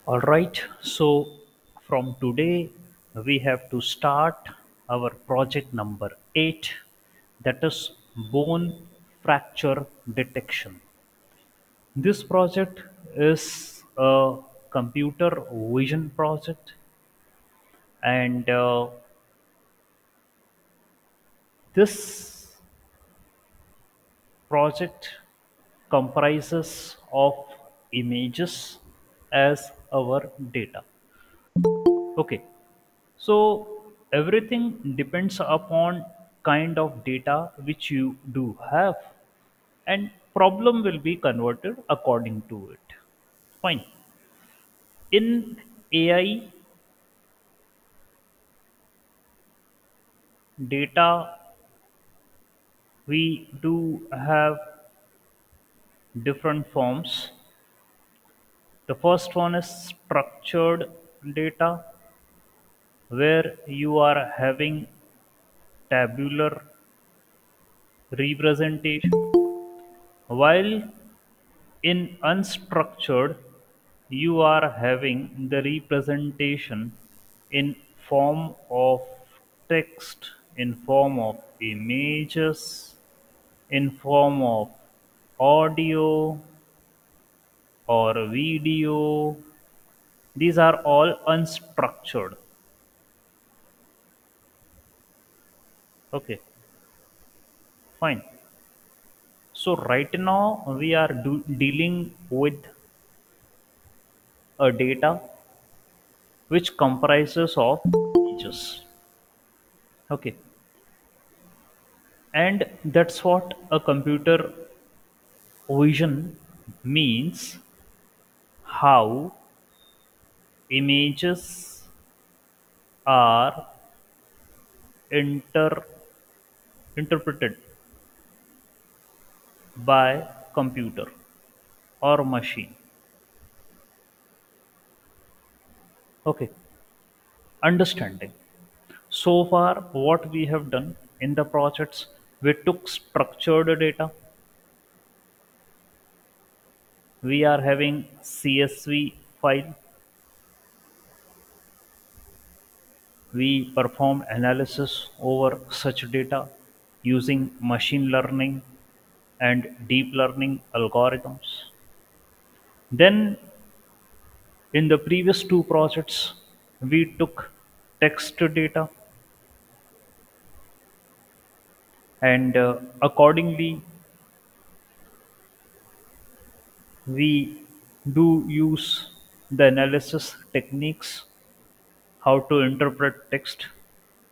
All right, so from today, we have to start our project number 8, that is bone fracture detection. This project is a computer vision project, and this project comprises of images as our data. Okay, so everything depends upon kind of data which you do have, and problem will be converted according to it. Fine. In AI, data we do have different forms. The first one is structured data, where you are having tabular representation, while in unstructured, you are having the representation in form of text, in form of images, in form of audio or video. These are all unstructured. Okay, fine. So right now we are dealing with a data which comprises of images. Okay, and that's what a computer vision means, how images are inter- interpreted by computer or machine. Okay, understanding. So far, what we have done in the projects, we took structured data. We are having CSV file. We perform analysis over such data using machine learning and deep learning algorithms. Then, in the previous two projects, we took text data, and accordingly, we do use the analysis techniques, how to interpret text,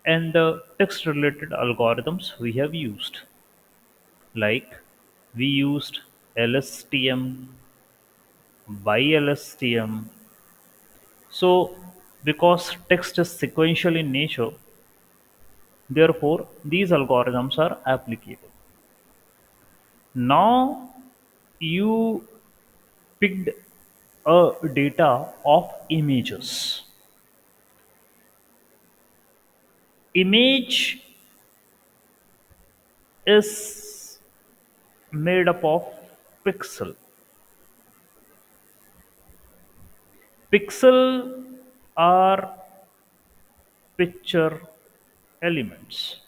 and the text related algorithms we have used. Like, we used LSTM, BiLSTM. So, because text is sequential in nature, therefore these algorithms are applicable. Now, you picked a data of images. Image is made up of pixel. Pixel are picture elements.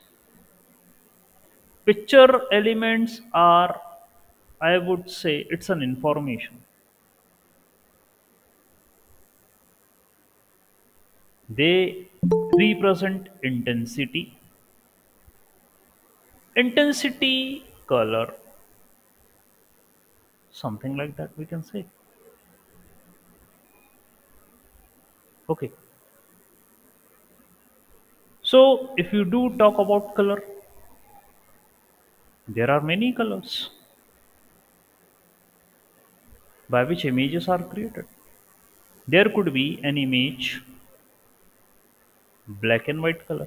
Picture elements are, I would say, it's an information. They represent intensity, color, something like that we can say. Okay. So if you do talk about color, there are many colors by which images are created. There could be an image black and white color,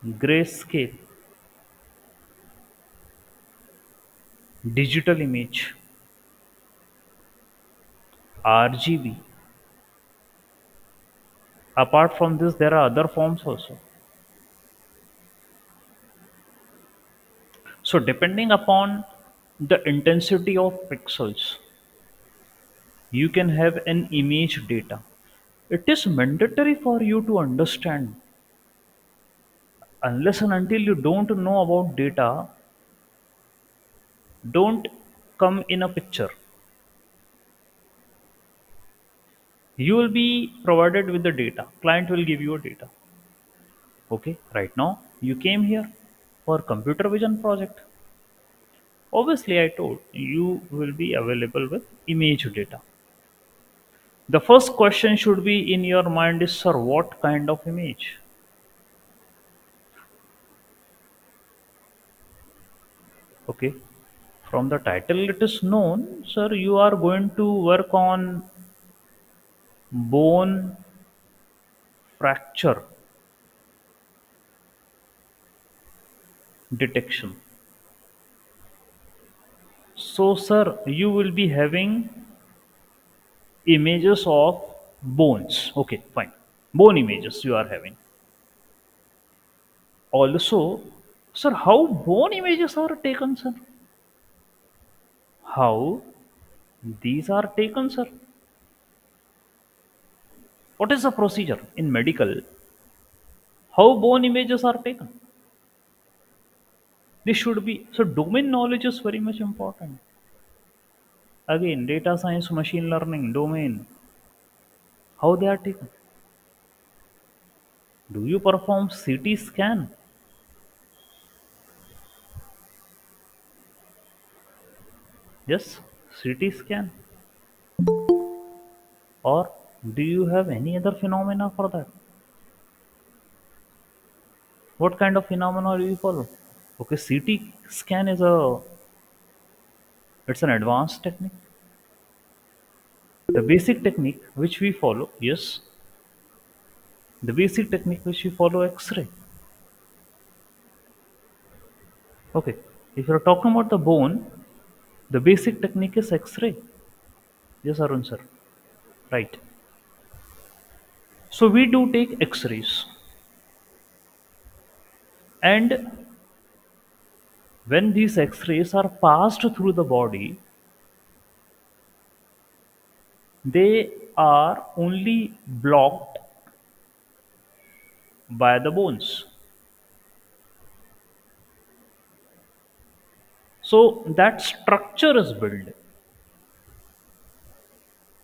grayscale, digital image, RGB. Apart from this, there are other forms also. So depending upon the intensity of pixels, You can have an image data. It is mandatory for you to understand. Unless and until you don't know about data, don't come in a picture. You will be provided with the data. Client will give you a data. Okay, right now you came here for computer vision project. Obviously, I told you will be available with image data. The first question should be in your mind is, sir, what kind of image? Okay, from the title it is known, sir, you are going to work on bone fracture detection. So, sir, you will be having images of bones. Okay, fine. Bone images you are having. Also, sir, how bone images are taken, sir? How these are taken, sir? What is the procedure in medical? How bone images are taken? This should be so. Domain knowledge is very much important. Again, data science, machine learning, domain. How they are taken? Do you perform CT scan? Yes, CT scan. Or do you have any other phenomena for that? What kind of phenomena do you follow? Okay, CT scan is a it's an advanced technique. The basic technique which we follow, yes, the basic technique which we follow X-ray. Okay, if you're talking about the bone, the basic technique is X-ray. Yes, Arun sir. Right. So we do take X-rays, and when these X-rays are passed through the body, they are only blocked by the bones. So that structure is built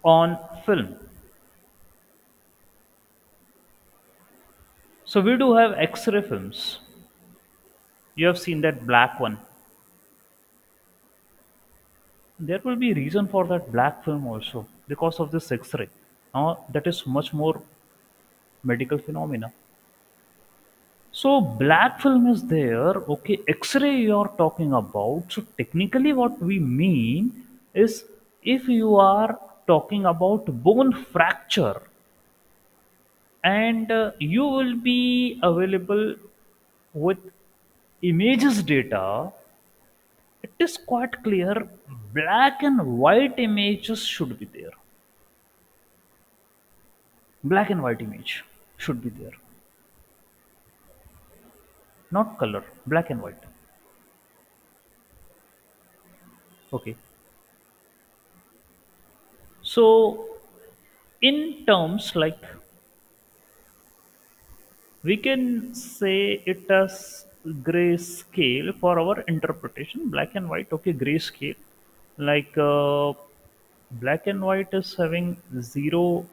on film. So we do have X-ray films. You have seen that black one. There will be reason for that black film also because of this X-ray. Now that is much more medical phenomena. So black film is there. Okay, X-ray you are talking about. So technically, what we mean is if you are talking about bone fracture and you will be available with images data, it is quite clear black and white images should be there. Black and white image should be there, not color, black and white. Okay. So, in terms like we can say it as grayscale for our interpretation, black and white. Okay, grayscale. Like black and white is having 0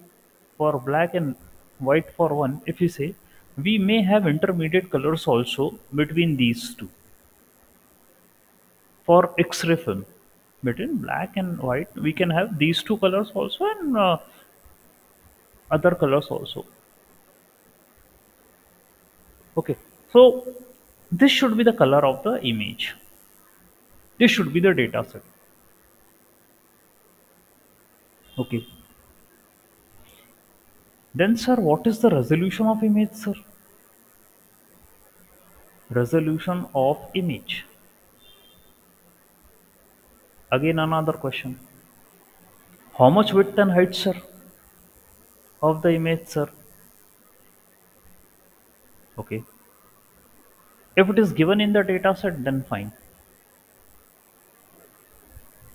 for black and white for 1. If you say we may have intermediate colors also between these two for X-ray film. Between black and white, we can have these two colors also and other colors also. Okay, so this should be the color of the image. This should be the data set. Okay. Then, sir, what is the resolution of image, sir? Resolution of image. Again, another question. How much width and height, sir, of the image, sir? Okay. If it is given in the data set, then fine.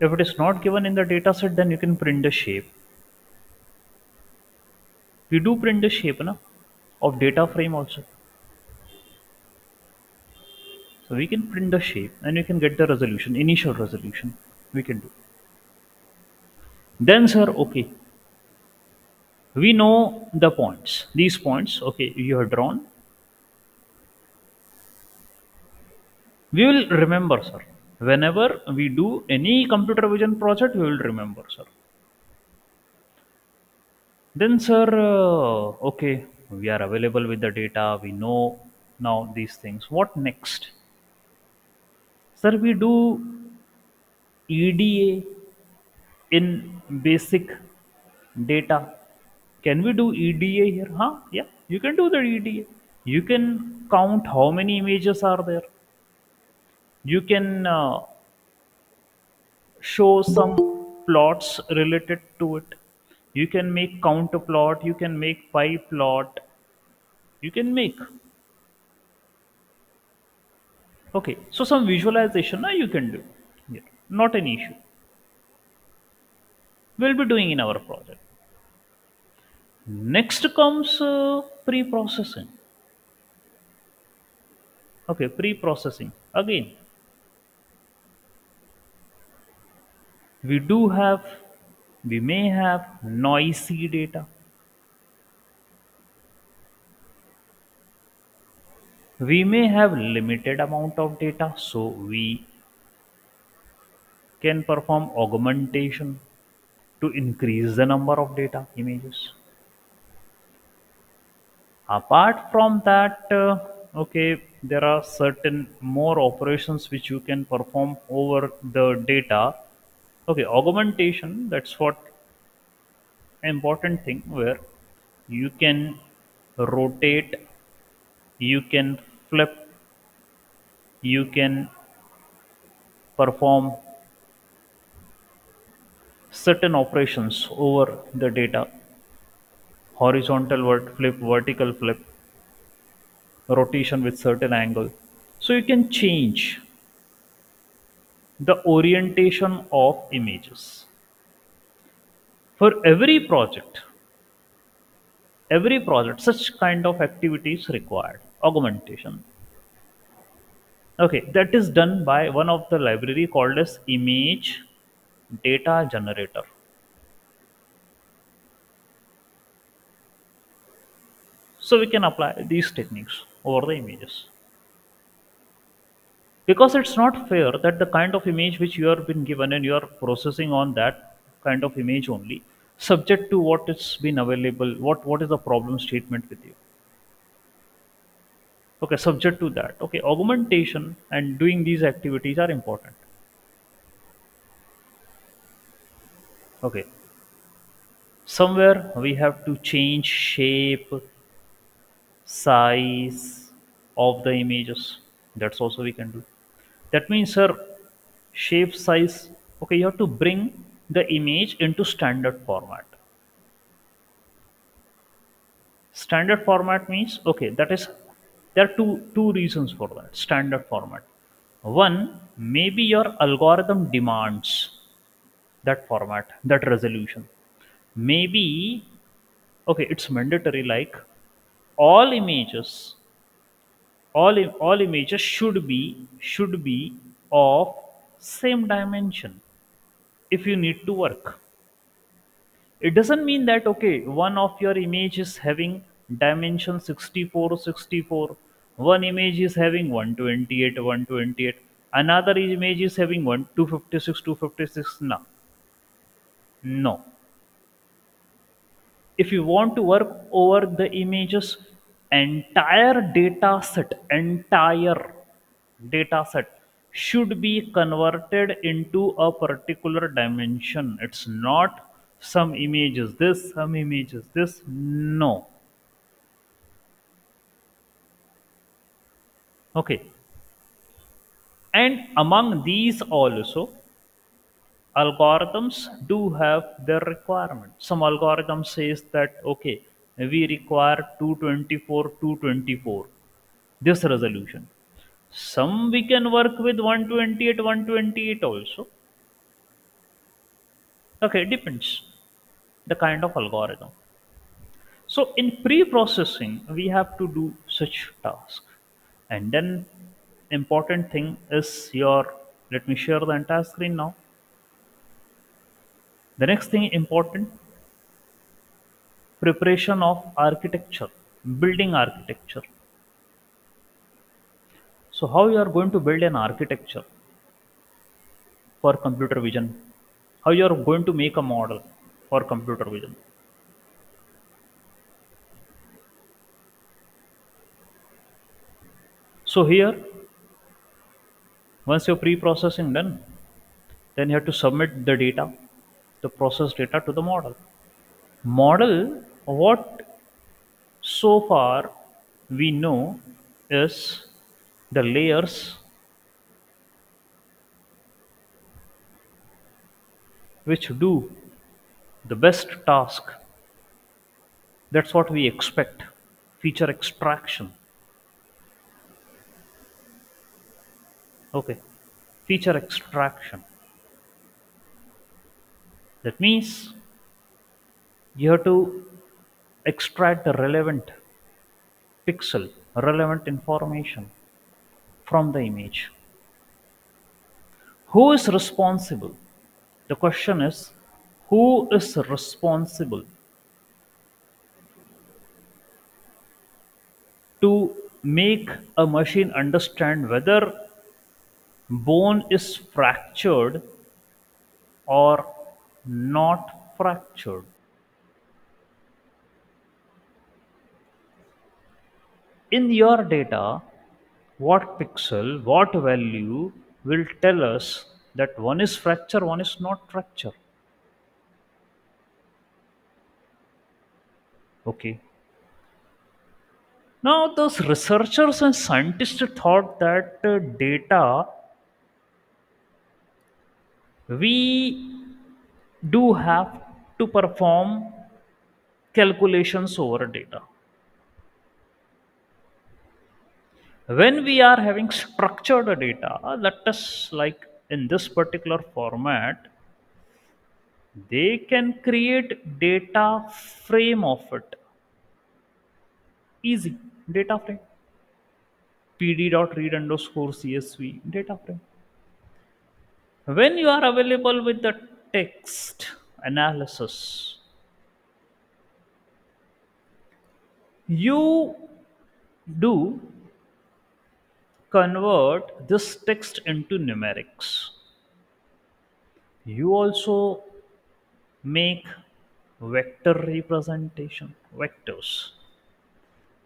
If it is not given in the data set, then you can print the shape. We do print the shape na, of data frame also. So we can print the shape and we can get the resolution, initial resolution. We can do. Then, sir, okay, we know the points. These points, okay, you have drawn. We will remember, sir. Whenever we do any computer vision project, we will remember, sir. Then, sir, okay, we are available with the data. We know now these things. What next? Sir, we do EDA in basic data. Can we do EDA here? Huh? Yeah, you can do the EDA. You can count how many images are there. You can show some plots related to it. You can make counter plot. You can make pie plot. You can make. Okay, so some visualization you can do. Yeah, not an issue. We'll be doing in our project. Next comes pre-processing. Okay, pre-processing. Again, we do have, we may have noisy data. We may have limited amount of data, so we can perform augmentation to increase the number of data images. Apart from that, okay, there are certain more operations which you can perform over the data. Okay, augmentation, that's what important thing where you can rotate, you can flip, you can perform certain operations over the data, horizontal flip, vertical flip, rotation with certain angle. So you can change the orientation of images. For every project, such kind of activity is required. Augmentation. Okay, that is done by one of the library called as image data generator. So we can apply these techniques over the images. Because it's not fair that the kind of image which you have been given and you are processing on that kind of image only, subject to what has been available, what is the problem statement with you. Okay, subject to that. Okay, augmentation and doing these activities are important. Okay, somewhere we have to change shape, size of the images. That's also we can do. That means, sir, shape, size. Okay, you have to bring the image into standard format. Standard format means, okay, that is, there are two reasons for that. Standard format. One, maybe your algorithm demands that format, that resolution. Maybe, okay, it's mandatory, like all images, all images should be of same dimension if you need to work. It doesn't mean that, okay, one of your image is having dimension 64 64, one image is having 128 128, another image is having 1 256 256. No, no. If you want to work over the images, entire data set should be converted into a particular dimension. It's not some images this, some images this. No. Okay, and among these also, algorithms do have their requirements. Some algorithm says that, okay, we require 224 224 this resolution. Some we can work with 128 128 also. Okay, it depends the kind of algorithm. So in pre-processing, we have to do such task, and then important thing is your. Let me share the entire screen now. The next thing important, preparation of architecture, building architecture. So how you are going to build an architecture for computer vision? How you are going to make a model for computer vision? So here, once your pre-processing done, then you have to submit the data, the process data to the model. Model, what so far we know is the layers which do the best task. That's what we expect. Feature extraction. Okay. Feature extraction. That means you have to extract the relevant pixel, relevant information from the image. Who is responsible? The question is, who is responsible to make a machine understand whether bone is fractured or not fractured? In your data, what pixel, what value will tell us that one is fracture, one is not fracture? Okay. Now, those researchers and scientists thought that data, we do have to perform calculations over data. When we are having structured data, that is like in this particular format, they can create data frame of it. Easy. Data frame. pd.read underscore csv data frame. When you are available with the text analysis, you do convert this text into numerics. You also make vector representation, vectors.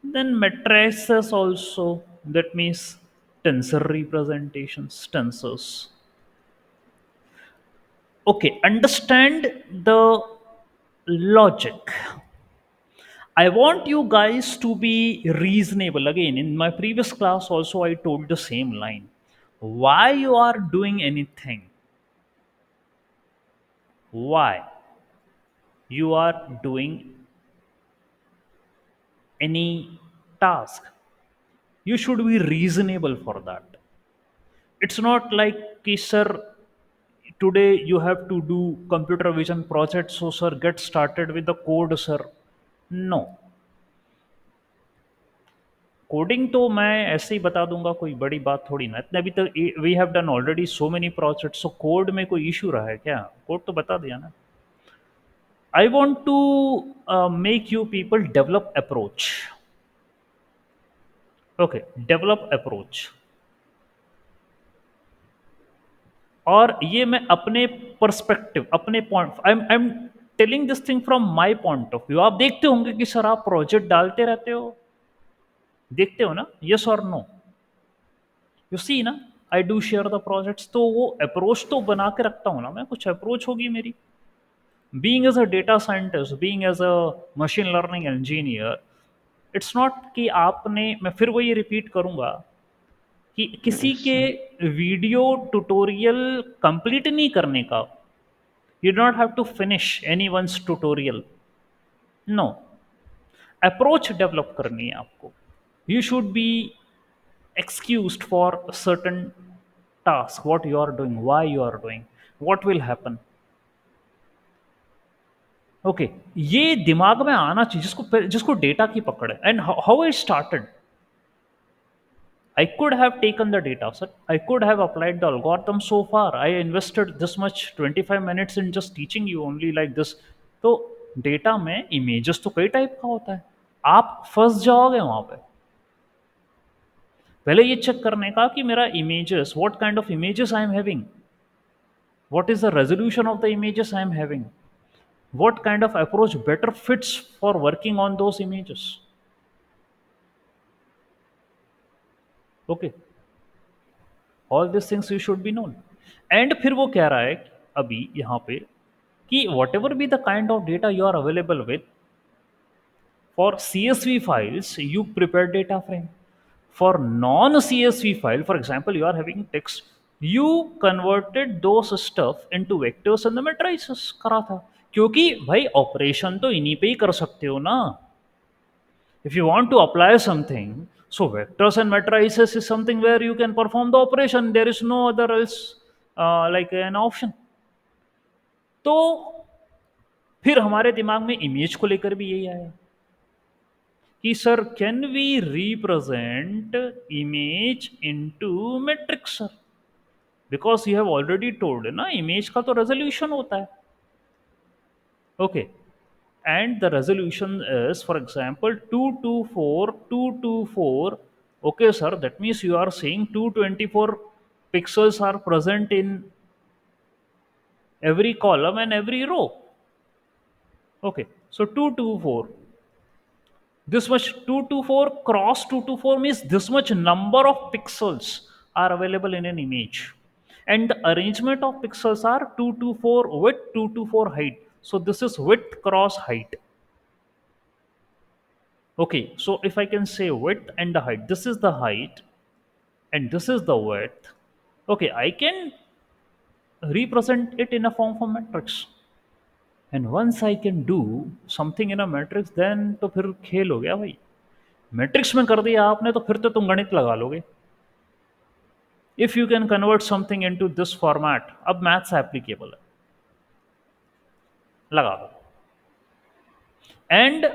Then matrices also, that means tensor representations, tensors. Okay, understand the logic. I want you guys to be reasonable. Again, in my previous class also I told the same line. Why you are doing anything? Why you are doing any task? You should be reasonable for that. It's not like, "Ki, sir, today you have to do computer vision project, so sir get started with the code, sir." No, coding तो मैं ऐसे ही बता दूंगा, कोई बड़ी बात थोड़ी ना। इतने अभी तक we have done already so many project, so code में कोई इशू रहा है क्या? कोड तो बता दिया ना। I want to make you people develop approach. Okay, develop approach. और ये मैं अपने पर्सपेक्टिव, अपने point, I am telling this thing from my point of view. आप देखते होंगे कि सर आप प्रोजेक्ट डालते रहते हो, देखते हो ना? यस और नो? यू सी ना, I do share the projects. तो वो अप्रोच तो बना के रखता हूँ ना मैं, कुछ अप्रोच होगी मेरी। Being as a data scientist, being as a machine learning engineer, it's not कि आपने, मैं फिर वही रिपीट करूंगा कि किसी के वीडियो ट्यूटोरियल कंप्लीट नहीं करने का, you don't have to finish any once tutorial. No, approach develop करनी है आपको। You should be excused for certain task, what you are doing, why you are doing, what will happen. Okay, ये दिमाग में आना चाहिए जिसको जिसको डेटा की पकड़ है। And how it started, I could have taken the data set. I could have applied the algorithm so far. I invested this much 25 minutes in just teaching you only like this. तो data में images तो कई type का होता है, आप फंस जाओगे वहां पे। पहले ये चेक करने का कि मेरा images, what kind of images I am having, what is the resolution of the images I am having, what kind of approach better fits for working on those images. Okay, all this things you should be known. And फिर वो कह रहा है अभी यहाँ पे कि whatever be the kind of data you are available with, for CSV files you prepare data frame, for non CSV file, for example you are having text, you converted those stuff into vectors and the matrices करा था, क्योंकि भाई operation तो इन्हीं पे ही कर सकते हो ना। If you want to apply something, so vectors and matrices is something where you can perform the operation. There is no other else like an option. तो फिर हमारे दिमाग में इमेज को लेकर भी यही आया कि sir can we represent image into matrix sir, because you have already told ना इमेज का तो रेजोल्यूशन होता है। Okay, and the resolution is for example 224 224, okay sir, that means you are saying 224 pixels are present in every column and every row. Okay, so 224, this much 224 cross 224 means this much number of pixels are available in an image, and the arrangement of pixels are 224 width 224 height, so this is width cross height. Okay, so if I can say width and the height, this is the height and this is the width. Okay, I can represent it in a form of matrix. And once I can do something in a matrix, then तो फिर खेल हो गया भाई। Matrix में कर दिया आपने तो फिर तो तुम गणित लगा लोगे। If you can convert something into this format, अब मैथ्स एप्लीकेबल है, लगा दो। And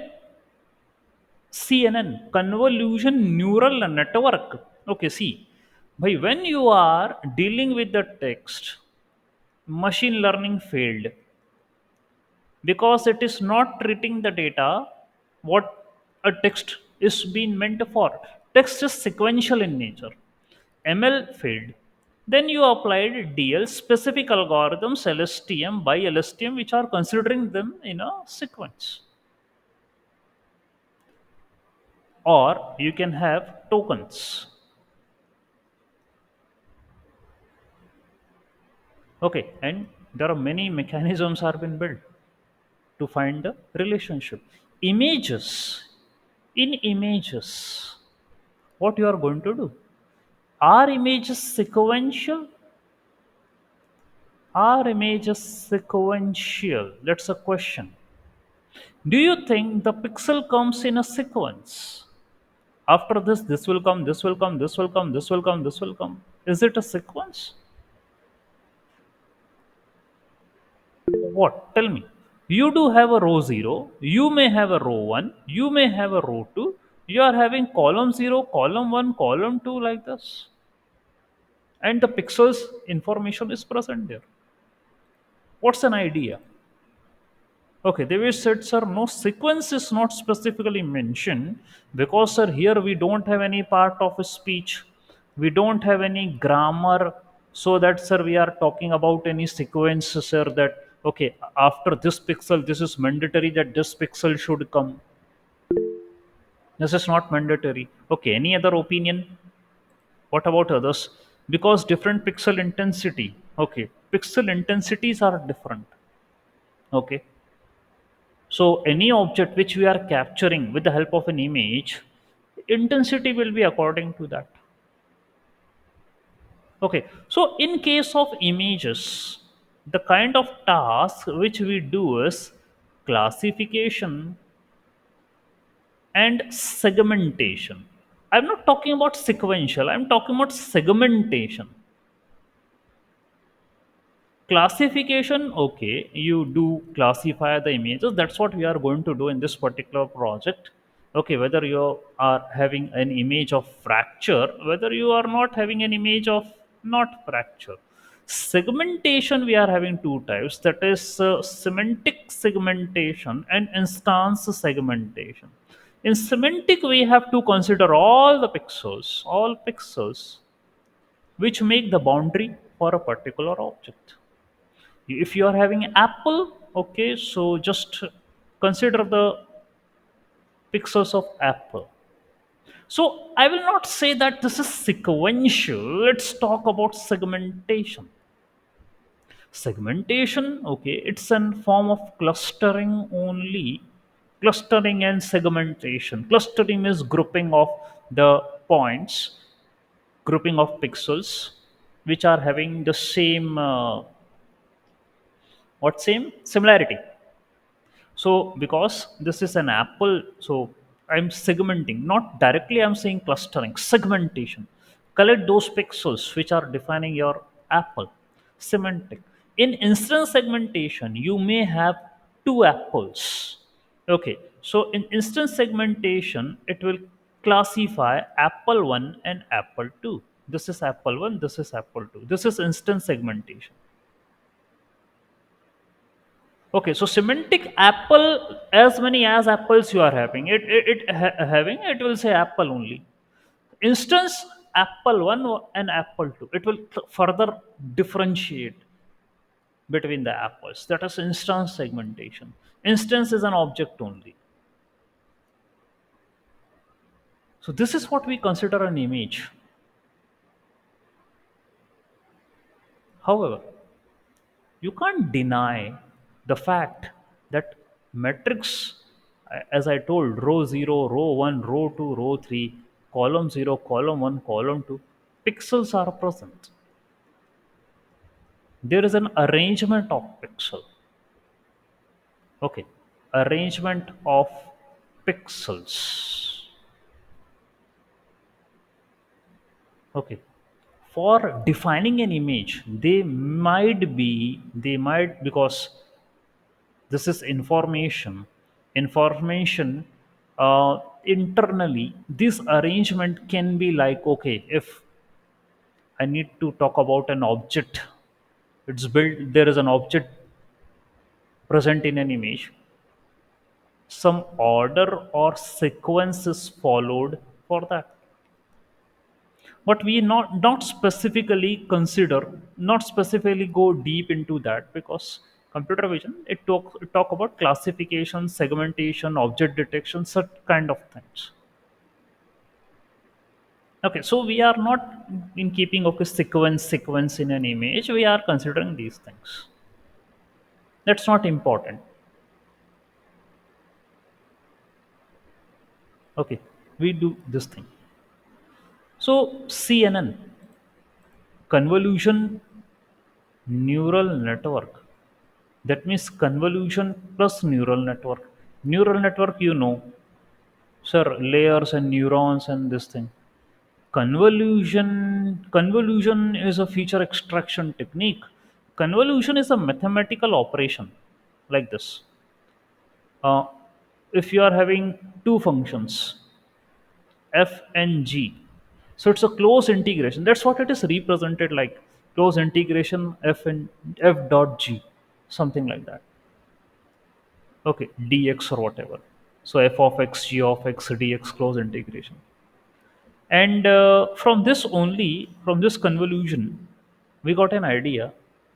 CNN, convolution neural network. Okay, see, bhai, when you are dealing with the text, machine learning failed because it is not treating the data what a text is being meant for. Text is sequential in nature. ML failed. Then you applied DL specific algorithms, LSTM by LSTM, which are considering them in a sequence. Or you can have tokens. Okay, and there are many mechanisms are been built to find the relationship. Images, in images, what you are going to do? Are images sequential? Are images sequential? That's a question. Do you think the pixel comes in a sequence? After this will come, this will come, this will come, this will come, this will come. Is it a sequence? What? Tell me. You do have a row 0, you may have a row 1, you may have a row 2, you are having column 0, column 1, column 2 like this. And the pixels information is present there. What's an idea? Okay, Devesh said, sir, no sequence is not specifically mentioned because, sir, here we don't have any part of a speech. We don't have any grammar. So that, sir, we are talking about any sequence, sir, that, okay, after this pixel, this is mandatory that this pixel should come. This is not mandatory. Okay, any other opinion? What about others? Because different pixel intensity. Okay, pixel intensities are different. Okay, so any object which we are capturing with the help of an image, intensity will be according to that. Okay, so in case of images, the kind of task which we do is classification and segmentation. I'm not talking about sequential, I'm talking about segmentation. Classification, okay, you do classify the images. That's what we are going to do in this particular project. Okay, whether you are having an image of fracture, whether you are not having an image of not fracture. Segmentation, we are having two types, that is semantic segmentation and instance segmentation. In semantic, we have to consider all pixels which make the boundary for a particular object. If you are having apple, okay, so just consider the pixels of apple. So I will not say that this is sequential. Let's talk about segmentation. Segmentation, okay, it's a form of clustering only. Clustering and segmentation. Clustering is grouping of the points, grouping of pixels which are having the same what same similarity. So because this is an apple, so I'm segmenting, not directly I'm saying clustering, segmentation. Collect those pixels which are defining your apple. Semantic. In instance segmentation, you may have two apples. Okay, so in instance segmentation, it will classify apple 1 and apple 2. This is apple 1, this is apple 2. This is instance segmentation. Okay, so semantic apple, as many as apples you are having, having, it will say apple only. Instance apple one and apple two. It will further differentiate between the apples. That is instance segmentation. Instance is an object only. So this is what we consider an image. However, you can't deny the fact that metrics, as I told, row 0, row 1, row 2, row 3, column 0, column 1, column 2, pixels are present. There is an arrangement of pixel. Okay, arrangement of pixels. Okay, for defining an image, they might, because this is information internally, this arrangement can be like, okay, if I need to talk about an object, it's built, there is an object present in an image, some order or sequence is followed for that. But we not specifically consider, not specifically go deep into that, because computer vision, it talk about classification, segmentation, object detection, such kind of things. Okay, so we are not in keeping of a sequence in an image, we are considering these things. That's not important. Okay, we do this thing. So CNN, convolution neural network. That means convolution plus neural network. Neural network, sir, layers and neurons and this thing. Convolution is a feature extraction technique. Convolution is a mathematical operation like this. Uh, if you are having two functions, f and g, so it's a close integration. That's what it is represented like, close integration f and f dot g, something like that. Okay, dx or whatever. So f of x, g of x, dx, close integration. And from this convolution, we got an idea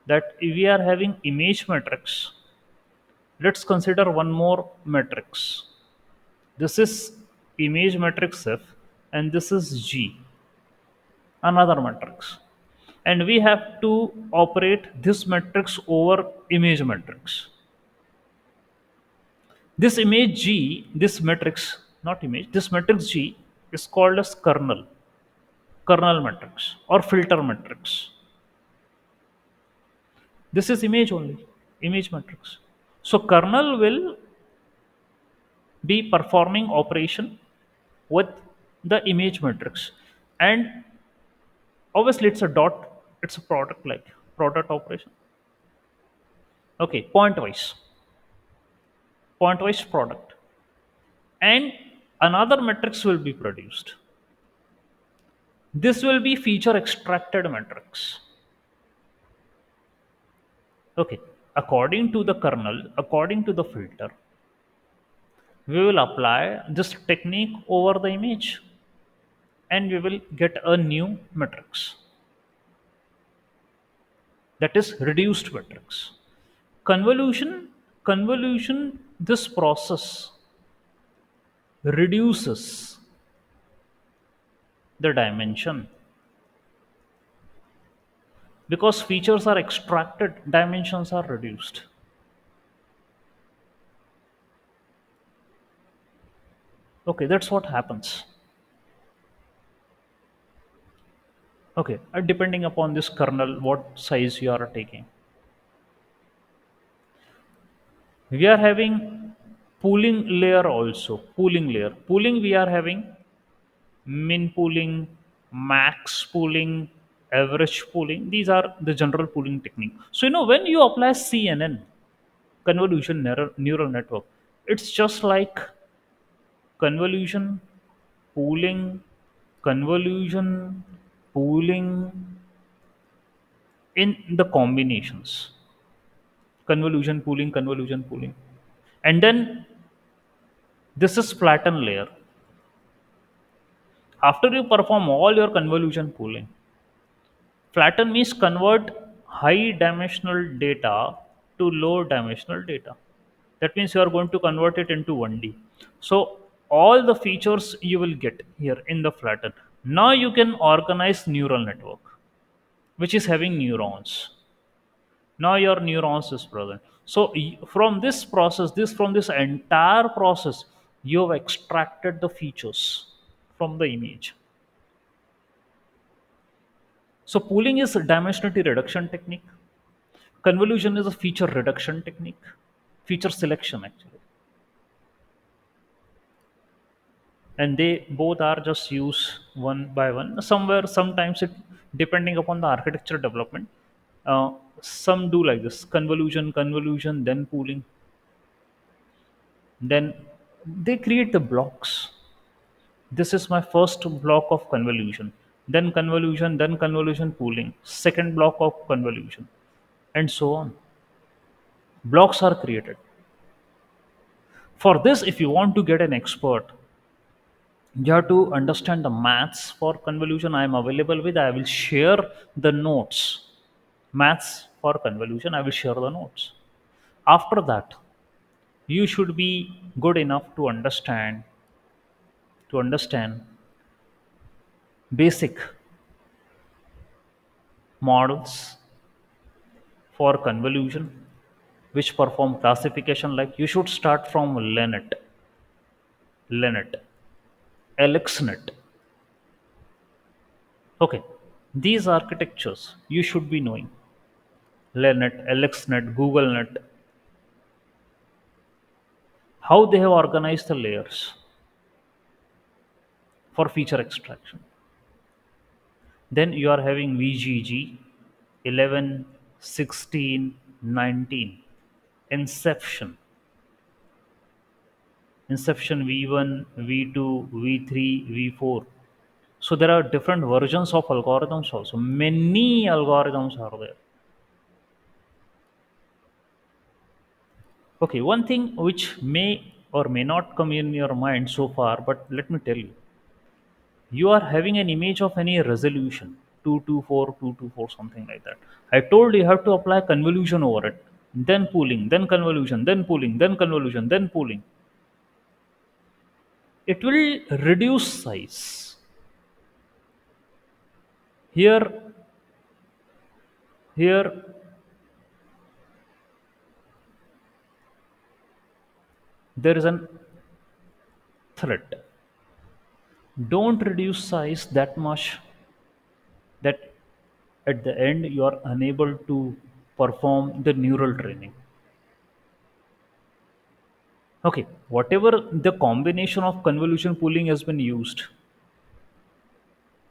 that if we are having image matrix, let's consider one more matrix. This is image matrix f, and this is g, another matrix. And we have to operate this matrix over image matrix. This image G, this matrix, not image, this matrix G is called as kernel matrix or filter matrix. This is image only, image matrix. So kernel will be performing operation with the image matrix. And obviously it's a dot, it's a product, like product operation. Okay, point wise product, and another matrix will be produced. This will be feature extracted matrix. Okay, according to the kernel, according to the filter, we will apply this technique over the image, and we will get a new matrix, that is reduced matrix. Convolution convolution this process reduces the dimension. Because features are extracted, dimensions are reduced. Okay, that's what happens. Okay, depending upon this kernel, what size you are taking. We are having pooling layer also. Pooling we are having min pooling, max pooling, average pooling. These are the general pooling technique. So when you apply CNN, convolution neural network, it's just like convolution, pooling, convolution, pooling in the combinations. Convolution, pooling. And then this is flatten layer. After you perform all your convolution pooling, flatten means convert high dimensional data to low dimensional data. That means you are going to convert it into 1D. So all the features you will get here in the flatten. Now you can organize neural network, which is having neurons. Now your neurons is present. So from this process, from this entire process, you have extracted the features from the image. So pooling is a dimensionality reduction technique. Convolution is a feature reduction technique, feature selection actually, and they both are just used one by one. Somewhere, sometimes it depending upon the architecture development. Some do like this: convolution, then pooling, then they create the blocks. This is my first block of convolution, then convolution pooling, second block of convolution, and so on. Blocks are created. For this, if you want to get an expert, you have to understand the maths for convolution. I am available with, I will share the notes. Maths for convolution, I will share the notes. After that, you should be good enough to understand basic models for convolution, which perform classification. Like, you should start from Lenet, LXNet. Okay, these architectures you should be knowing. Lenet, LXNet, GoogleNet, how they have organized the layers for feature extraction. Then you are having VGG 11, 16, 19. Inception. Inception V1, V2, V3, V4. So there are different versions of algorithms also. Many algorithms are there. Okay, one thing which may or may not come in your mind so far, but let me tell you. You are having an image of any resolution, 224, something like that. I told you have to apply convolution over it, then pooling, then convolution, then pooling, then convolution, then pooling. It will reduce size. Here here there is an threat. Don't reduce size that much that at the end you are unable to perform the neural training. Okay, whatever the combination of convolution pooling has been used,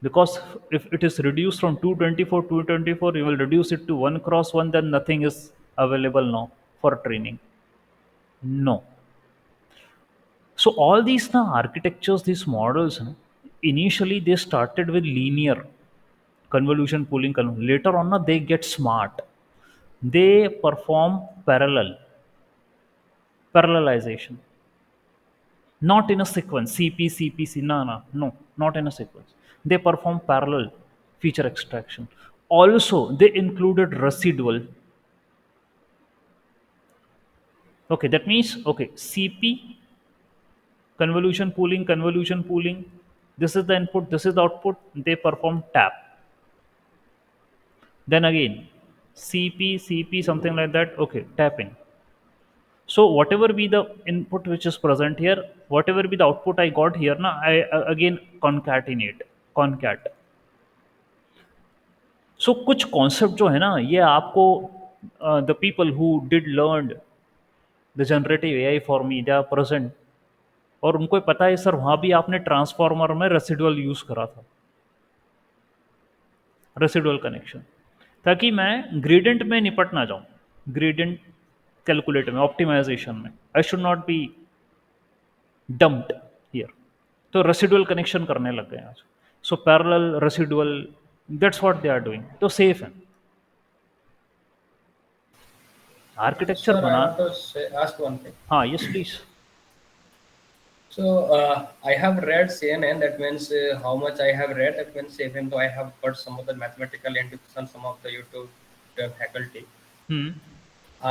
because if it is reduced from 224 you will reduce it to 1 cross 1, then nothing is available now. for training? No. So all these now architectures, these models, initially they started with linear convolution pooling. Later on, they get smart. They perform parallelization, not in a sequence. CP, no, no, no, not in a sequence. They perform parallel feature extraction. Also, they included residual. Okay, that means okay, CP convolution pooling. This is the input, this is the output. They perform tap. Then again, CP, something like that. Okay, tapping. So whatever be the input which is present here, whatever be the output I got here, na, I again concatenate, concat. So कुछ concept जो है ना, ये आपको the people who did learned the generative AI for me, they are present, और उनको पता है सर वहाँ भी आपने ट्रांसफार्मर में रेसिडुअल यूज़ करा था, रेसिडुअल कनेक्शन, ताकि मैं ग्रेडियंट में निपट ना जाऊँ, ग्रेडियंट कैलकुलेटर में, ऑप्टिमाइजेशन में I should not be dumped here. तो रेसिडुअल कनेक्शन करने लग गए आज. So parallel residual, that's what they are doing. तो सेफ है. आर्किटेक्चर Sir, I बना. want to ask one thing. हाँ, yes please. So I have read CNN. That means how much I have read. That means even though I have got some of the mathematical intuition, some of the YouTube faculty. Hmm.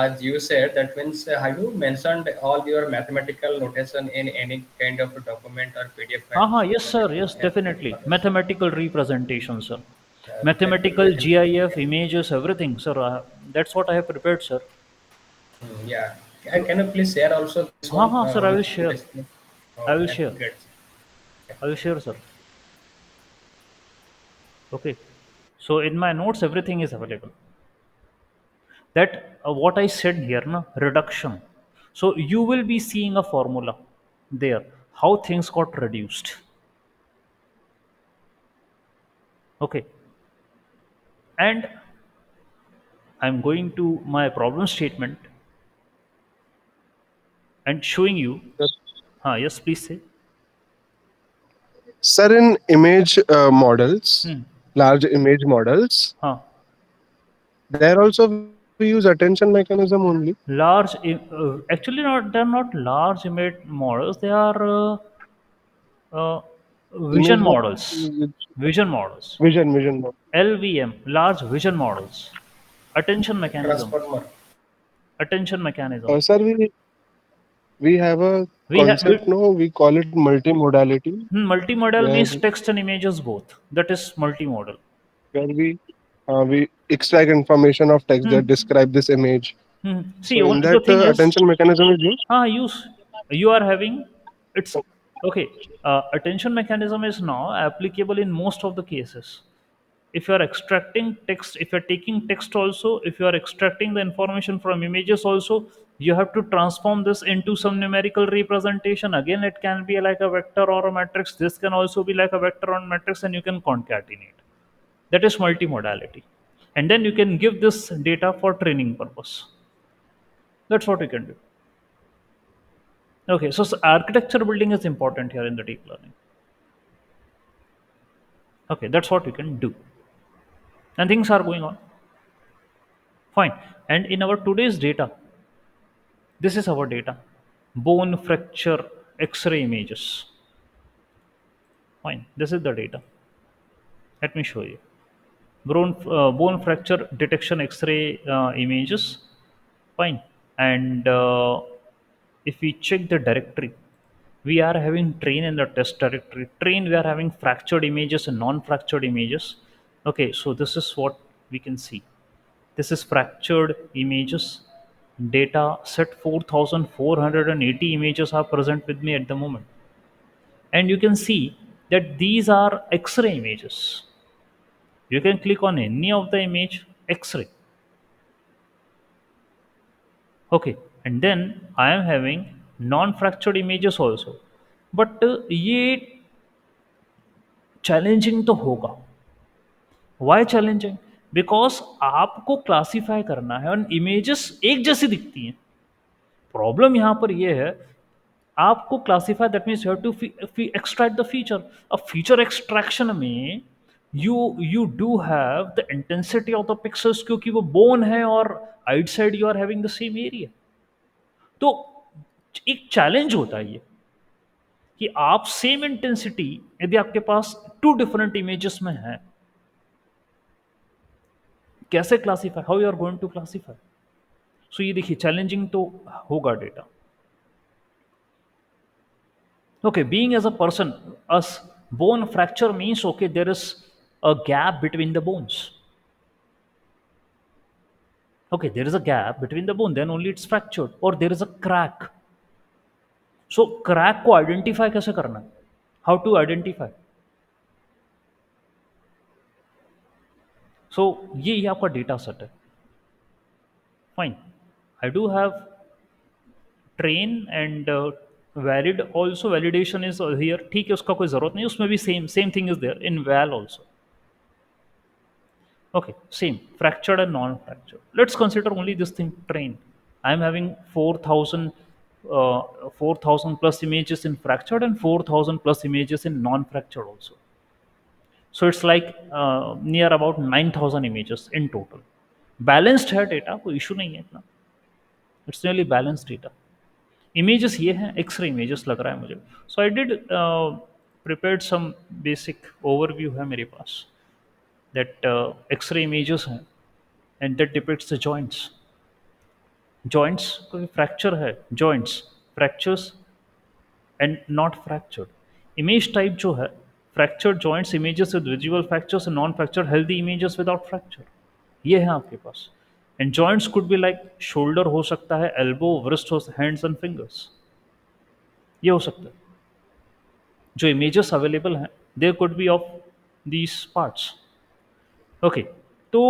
As you said, that means have you mentioned all your mathematical notation in any kind of a document or PDF हाँ file हाँ, so yes that sir, it will yes help me definitely. further? Mathematical representation sir, That will mathematical be helpful. GIF, images, everything, sir. That's what I have prepared, sir. Yeah. Can you please share also this हाँ one हाँ sir, I will with share. today's thing? I Oh, will that's share. great. I will share, sir. Okay. So in my notes, everything is available. That what I said here, na, reduction. So you will be seeing a formula there, how things got reduced. Okay. And I'm going to my problem statement and showing you. Yes, please say. Certain image models, Hmm. large image models, Huh. there also we use attention mechanism only. Actually, not, they're not large image models. They are uh, Image vision model, models. Vision models. vision model. LVM, large vision models. Attention mechanism. Transformer. Attention mechanism. Sir, we have a We have concept. No, we call it multimodality, multimodal where means text and images both. That is multimodal. we extract information of text Hmm. that describe this image. So See, in the that thing is, attention mechanism is used. use you are having it's okay. Attention mechanism is now applicable in most of the cases. If you are extracting text, if you are taking text also, if you are extracting the information from images also, you have to transform this into some numerical representation. Again, it can be like a vector or a matrix. This can also be like a vector or matrix, and you can concatenate. That is multimodality. And then you can give this data for training purpose. That's what you can do. Okay, so architecture building is important here in the deep learning. Okay, that's what we can do. And things are going on. Fine. And in our today's data, this is our data. Bone fracture X-ray images. Fine. This is the data. Let me show you. Bone fracture detection X-ray images. Fine. And if we check the directory, we are having train in the test directory. Train, we are having fractured images and non-fractured images. Okay, so this is what we can see. This is fractured images. Data set 4480 images are present with me at the moment. And you can see that these are X-ray images. You can click on any of the image, X-ray. Okay, and then I am having non-fractured images also. But ये challenging तो होगा. Why challenging? Because आपको classify करना है और images एक जैसी दिखती हैं। प्रॉब्लम यहां पर यह है, आपको classify, that means you have to extract the feature. अब फीचर एक्सट्रैक्शन में you do have the intensity of the pixels, क्योंकि वो बोन है और white side you are having the same area. तो एक चैलेंज होता है ये कि आप सेम इंटेंसिटी यदि आपके पास टू डिफरेंट इमेजेस में है, कैसे classify, how you are going to classify. So ये देखिए चैलेंजिंग तो होगा data. Okay, being as a person, us bone fracture means okay, there is a gap between the bones. Okay, there is a gap between the bone, then only it's fractured, or there is a crack. So crack को identify कैसे करना है? How to identify? So ये आपका data set है. Fine. I do have train and valid also, validation is here. ठीक है, उसका कोई जरूरत नहीं, उसमें भी same thing is there in val also. Okay, same, fractured and non-fractured. Let's consider only this thing, train. I'm having 4,000 plus images in fractured and 4,000 plus images in non-fractured also. So it's like near about 9,000 images in total. Balanced है data, कोई issue नहीं है इतना. It's nearly balanced data. Images ये हैं, X-ray images लग रहा है मुझे. So I did prepared some basic overview है मेरे पास. That X-ray images हैं and that depicts the joints. Joints कोई fracture है, joints, fractures and not fractured. Image type जो है, fractured joints, images with visual fractures and non-fractured, healthy images without fracture. ये है आपके पास. And joints could be like shoulder हो सकता है, elbow, wrist, hands and fingers. ये हो सकता है. जो images available हैं, they could be of these parts. Okay, तो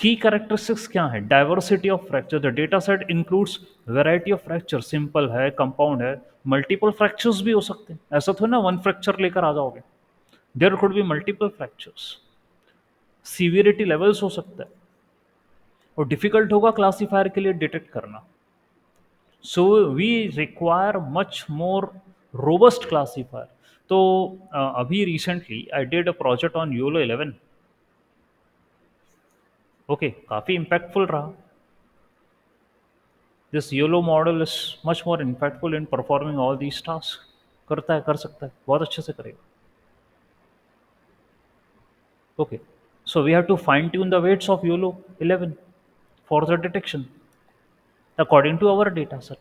की कैरेक्टरिस्टिक्स क्या है? Diversity of fracture, the data set includes variety of fracture, simple है, कंपाउंड है, मल्टीपल फ्रैक्चर्स भी हो सकते हैं। ऐसा तो ना वन फ्रैक्चर लेकर आ जाओगे, there could be multiple fractures, severity levels हो सकता है, और डिफिकल्ट होगा क्लासीफायर के लिए डिटेक्ट करना। So we require much more robust classifier. तो अभी recently I did a project on YOLO 11। Okay, काफ़ी इम्पैक्टफुल रहा। This YOLO model is much more impactful in performing all these task. करता है, कर सकता है, बहुत अच्छे से करेगा। Okay, so we have to fine tune the weights of YOLO 11 for the detection according to our data set.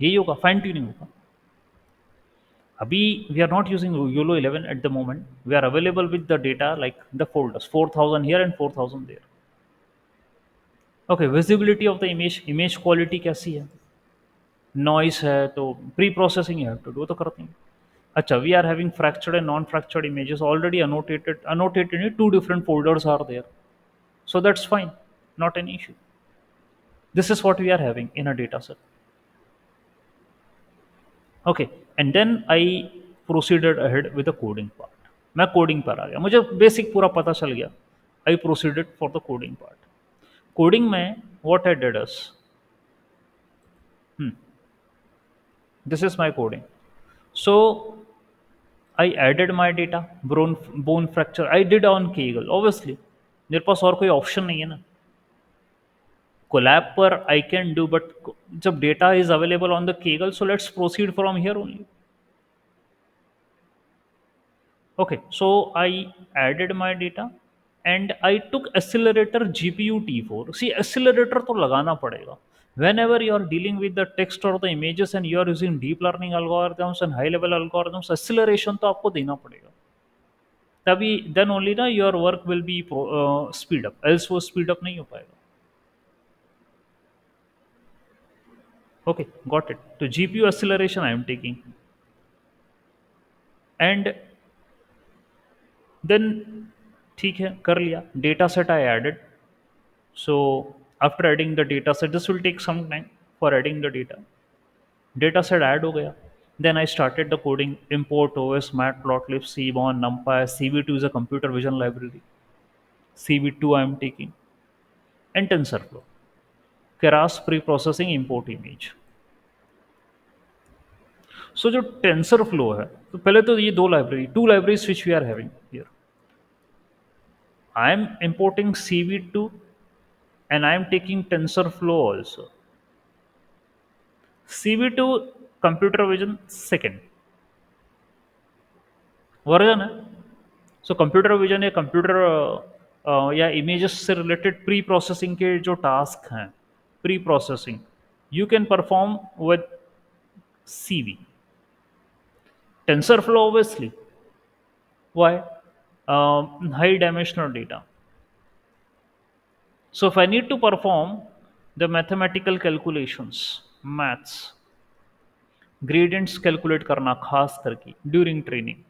यही होगा, फाइन ट्यूनिंग होगा। अभी we are not using YOLO 11 at the moment, we are available with the data like the folders 4000 here and 4000 there. Okay, visibility of the image, image quality कैसी है, noise है तो pre processing you have to do, तो करते हैं। अच्छा, we are having fractured and non fractured images already annotated in 2 different folders are there, so that's fine, not an issue. This is what we are having in a data set. Okay, and then I proceeded ahead with the coding part. मैं coding पर आ गया, मुझे basic पूरा पता चल गया। I proceeded for the coding part. Coding में what I did is, this is my coding. So I added my data, bone fracture I did on Kaggle, obviously मेरे पास और कोई ऑप्शन नहीं है ना। कोलैब पर आई कैन डू, बट जब data is available on the Kaggle, so let's proceed from here only. Okay, so I added my data and I took accelerator GPU T4. See, accelerator तो लगाना पड़ेगा whenever you are dealing with the text or the images and you are using deep learning algorithms and high level algorithms, acceleration तो आपको देना पड़ेगा, तभी then only ना your work will be speed up, else वो speed up नहीं हो पाएगा। Okay, got it. तो GPU acceleration I am taking, and then ठीक है, कर लिया। Data set I added, so after adding the data set, this will take some time for adding the data. Data set add हो गया, then I started the coding, import OS, matplotlib, cbon, numpy, cv2 is a computer vision library, CV2 I'm taking, and TensorFlow. Keras pre-processing import image. So जो TensorFlow है, तो पहले तो ये दो library, two libraries which we are having here. I am importing CV2 and I am taking TensorFlow also. CV2 computer vision second version है. So computer vision या computer या इमेजेस से रिलेटेड प्री प्रोसेसिंग के जो टास्क हैं, pre processing you can perform with CV. TensorFlow obviously. Why? High dimensional data. So if I need to perform the mathematical calculations, maths, gradients calculate करना खास करके during training,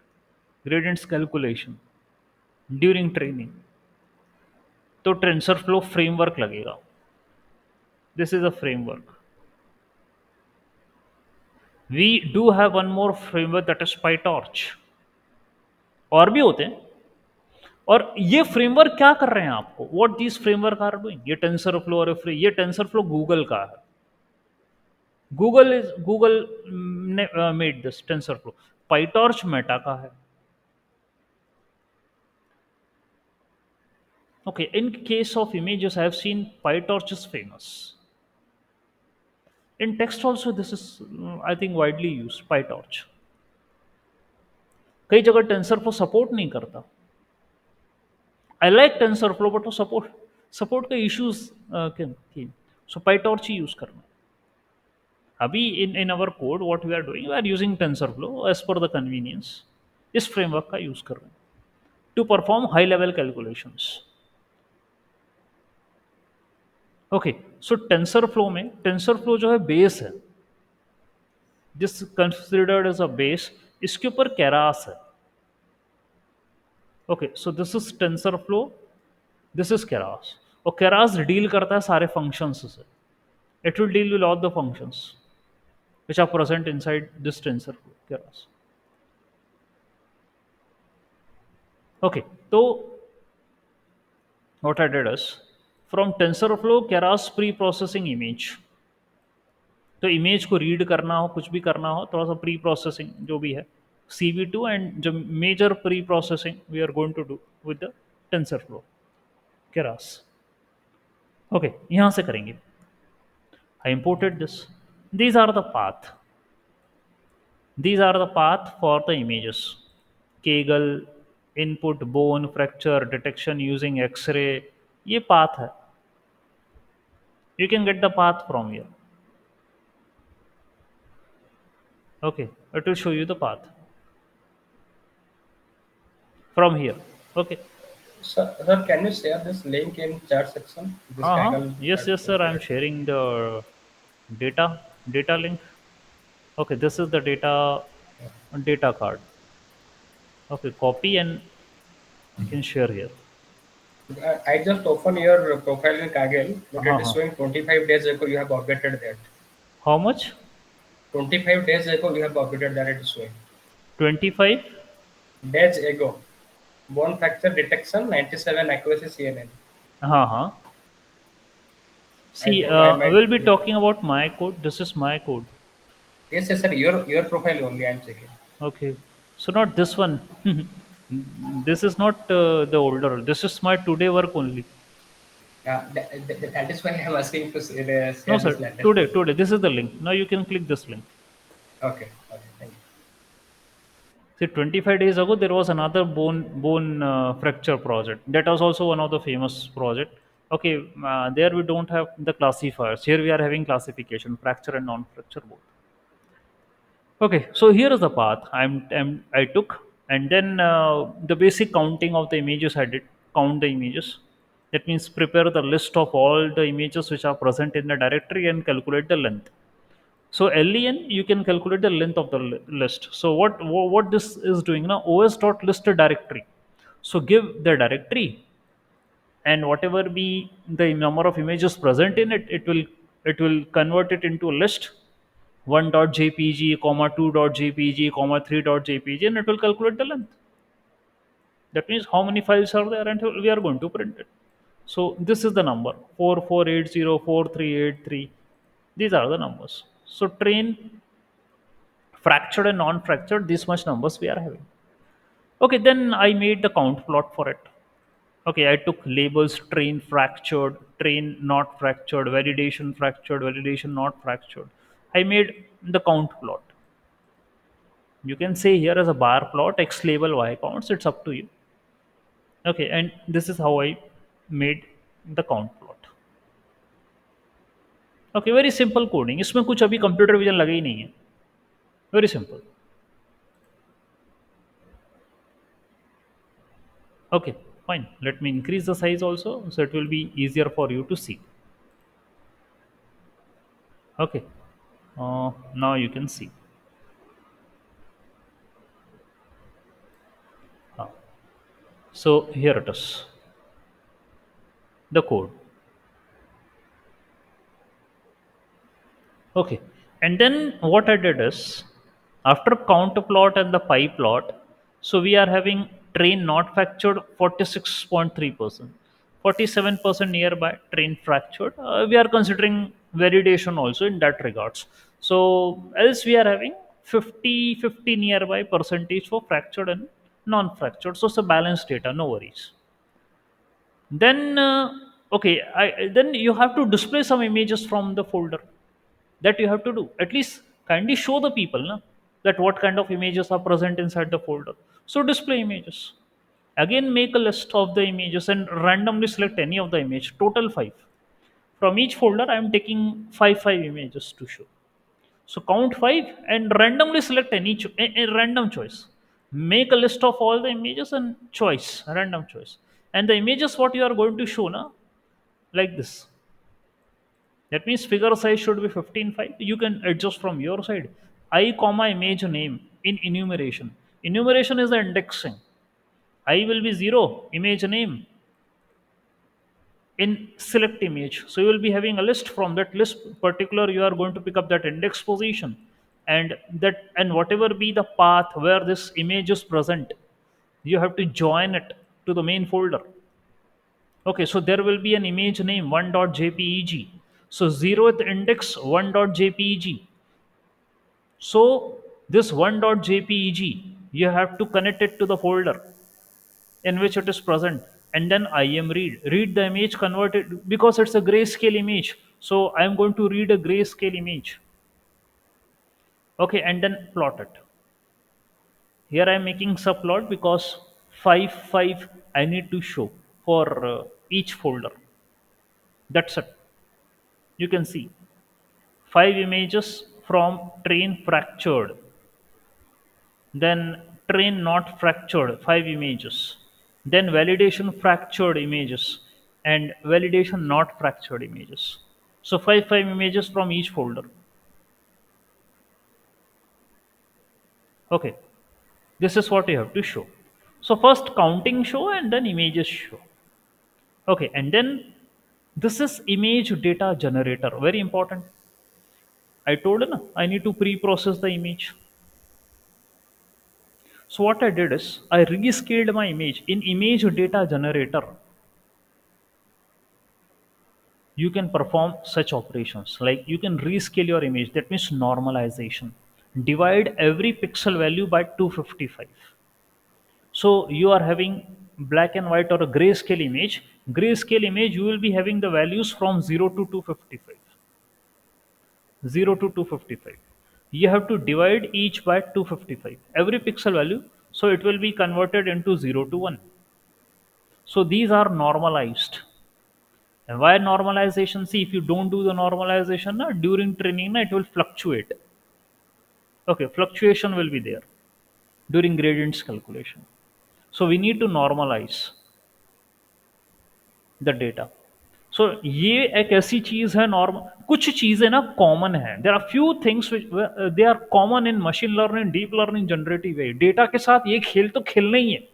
gradients calculation during training, तो TensorFlow framework लगेगा. This is a framework. We do have one more framework that is PyTorch. और भी होते हैं. और ये फ्रेमवर्क क्या कर रहे हैं आपको, what this framework are doing. ये टेंसरफ्लो और ये टेंसरफ्लो गूगल का है. गूगल ने made this TensorFlow. PyTorch Meta का है. Okay, in case of images I have seen PyTorch is famous. In text also this is I think widely use PyTorch. कई जगह टेंसरफ्लो सपोर्ट नहीं करता. I like TensorFlow but वो support का issues की. So PyTorch ही use करना. अभी in our code what we are doing, we are using TensorFlow as per the convenience. इस फ्रेमवर्क का यूज कर रहे हैं to perform high level calculations. Okay, so TensorFlow जो है बेस है, जिस कंसिडर्ड एज अ बेस, इसके ऊपर केरास है. Okay, so this is TensorFlow, this is Keras. और केरास डील करता है सारे फंक्शंस से. It will deal with all the functions which are present inside this TensorFlow keras. Okay, so what I did is from TensorFlow keras pre-processing image. तो image को read करना हो, कुछ भी करना हो, थोड़ा सा प्री प्रोसेसिंग जो भी है, CV2 एंड जो major pre processing we are going to do with the TensorFlow Keras. Okay, यहां से करेंगे. I imported this. These are the path. These are the path for the images. Kegel, input, bone, fracture, detection using X-ray. ये path है. You can get the path from here. Okay, it will show you the path from here. Okay. Sir, can you share this link in chat section? This Kaggle Yes, chat sir. I'm sharing the data link. Okay, this is the data card. Okay, copy and you can share here. I just open your profile in Kaggle, but it is showing 25 days ago you have updated that. How much? 25 days ago you have updated that, it is showing. 25 days ago. Bone fracture detection, 97 accuracy CNN. हाँ. See, we'll be talking about my code. This is my code. Yes, sir. Your profile only I'm checking. Okay, so not this one. This is not the older. This is my today work only. That is why I'm asking to share No, sir. this letter. Today. This is the link. Now you can click this link. Okay. Thank you. See, 25 days ago there was another bone fracture project. That was also one of the famous project. Okay, there we don't have the classifiers. Here we are having classification, fracture and non-fracture both. Okay, so here is the path I took, and then the basic counting of the images I did. Count the images. That means prepare the list of all the images which are present in the directory and calculate the length. So len, you can calculate the length of the list. So what this is doing now, os.list a directory. So give the directory, and whatever be the number of images present in it, it will convert it into a list. 1.jpg, comma 2.jpg, comma 3.jpg, and it will calculate the length. That means how many files are there and we are going to print it. So this is the number 44804383. These are the numbers. So train fractured and non-fractured, this much numbers we are having. Okay, then I made the count plot for it. Okay, I took labels train fractured, train not fractured, validation not fractured. I made the count plot. You can say here as a bar plot, X label, Y counts, it's up to you. Okay, and this is how I made the count plot. Okay, very simple coding. इसमें कुछ अभी computer vision लगा ही नहीं है. Very simple. Okay, fine. Let me increase the size also, so it will be easier for you to see. Okay, now you can see. Uh, so here it is, the code. Okay, and then what I did is, after count plot and the pie plot, so we are having train not fractured 46.3%, 47% nearby train fractured. We are considering validation also in that regards. So else we are having 50-50 nearby percentage for fractured and non-fractured. So it's a balanced data, no worries. Then okay, then you have to display some images from the folder, that you have to do. At least kindly show the people na, that what kind of images are present inside the folder. So display images. Again, make a list of the images and randomly select any of the image. Total 5. From each folder, I am taking five images to show. So count 5 and randomly select a random choice. Make a list of all the images and choice, random choice. And the images what you are going to show na, like this. That means figure size should be 15:5. You can adjust from your side. I comma image name in enumeration. Enumeration is the indexing. I will be 0, image name in select image. So you will be having a list. From that list particular, you are going to pick up that index position, and whatever be the path where this image is present, you have to join it to the main folder. Okay, so there will be an image name 1.jpeg. So 0th index 1.jpeg. So this 1.jpeg, you have to connect it to the folder in which it is present. And then IM read. Read the image, convert it because it's a grayscale image. So I'm going to read a grayscale image. Okay, and then plot it. Here I'm making subplot because 5 I need to show for each folder. That's it. You can see 5 images from train fractured, then train not fractured 5 images, then validation fractured images, and validation not fractured images. So five images from each folder. Okay, this is what you have to show. So first counting show and then images show. Okay, and then this is image data generator, very important. I told you na, I need to pre-process the image. So what I did is I rescaled my image in image data generator. You can perform such operations like you can rescale your image. That means normalization. Divide every pixel value by 255. So you are having black and white or a grayscale image. Grayscale image you will be having the values from 0 to 255. 0 to 255. You have to divide each by 255. Every pixel value. So it will be converted into 0 to 1. So these are normalized. And why normalization? See, if you don't do the normalization during training, it will fluctuate. Okay, fluctuation will be there during gradients calculation. So we need to normalize the data. So ये एक ऐसी चीज है normal. कुछ चीजें ना common है. There are few things which they are common in machine learning, deep learning, generative AI. Data के साथ ये खेल तो खेलना ही है.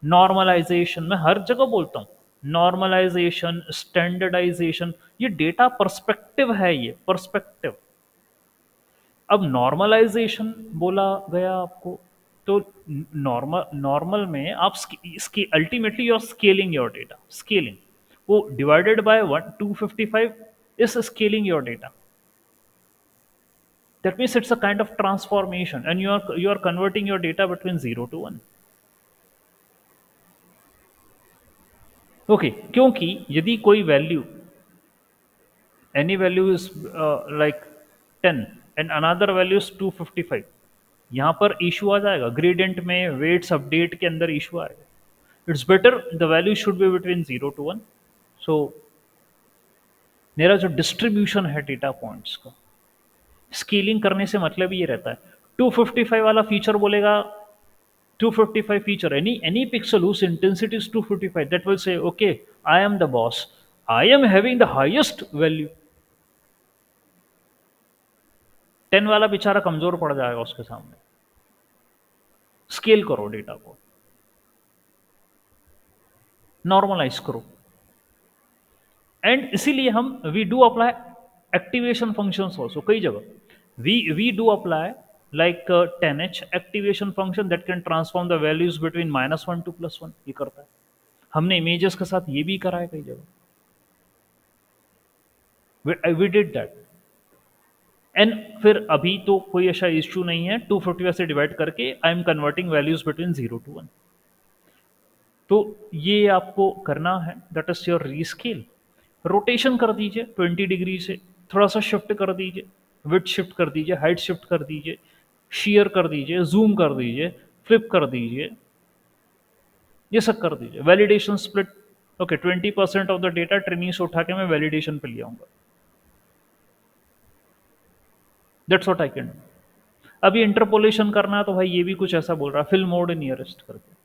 नॉर्मलाइजेशन मैं हर जगह बोलता हूँ. नॉर्मलाइजेशन, स्टैंडर्डाइजेशन, ये डेटा पर्सपेक्टिव है. ये पर्सपेक्टिव. अब नॉर्मलाइजेशन बोला गया आपको, तो नॉर्मल नॉर्मल में आप ultimately you are scaling your data, scaling, वो divided by 255 is scaling your data. That means it's a kind of transformation, and you are converting your data between 0 to 1. Okay, क्योंकि यदि कोई value, any value is like 10 and another value is 255, यहाँ पर issue आ जाएगा, gradient में weights update के अंदर issue आएगा. It's better the value should be between 0 to 1. सो मेरा जो डिस्ट्रीब्यूशन है डेटा पॉइंट्स का, स्केलिंग करने से मतलब ये रहता है, 255 वाला फीचर बोलेगा 255 feature, any pixel whose intensity is 255, that will say, okay, I am the boss, I am having the highest value. 10 वाला बेचारा कमजोर पड़ जाएगा उसके सामने. स्केल करो डेटा को, नॉर्मलाइज करो. एंड इसीलिए हम we do apply activation functions also कई जगह. We do apply like 10h activation function that can transform the values between -1 to +1. ये करता है. हमने इमेजेस के साथ ये भी करा है कई जगह. we did that. एंड फिर अभी तो कोई ऐसा इश्यू नहीं है, 250 से डिवाइड करके I am converting values between 0 to 1. तो ये आपको करना है, that is your rescale. Rotation कर दीजिए 20 डिग्री से, थोड़ा सा शिफ्ट कर दीजिए, विड्थ शिफ्ट कर दीजिए, हाइट शिफ्ट कर दीजिए, शेयर कर दीजिए, जूम कर दीजिए, फ्लिप कर दीजिए, ये सब कर दीजिए. Validation split, okay, 20% of the data training से उठा के मैं वैलिडेशन पे ले आऊंगा. That's what I can do. अभी इंटरपोलेशन करना है तो भाई ये भी कुछ ऐसा बोल रहा है, फिल मोड नियरेस्ट करके.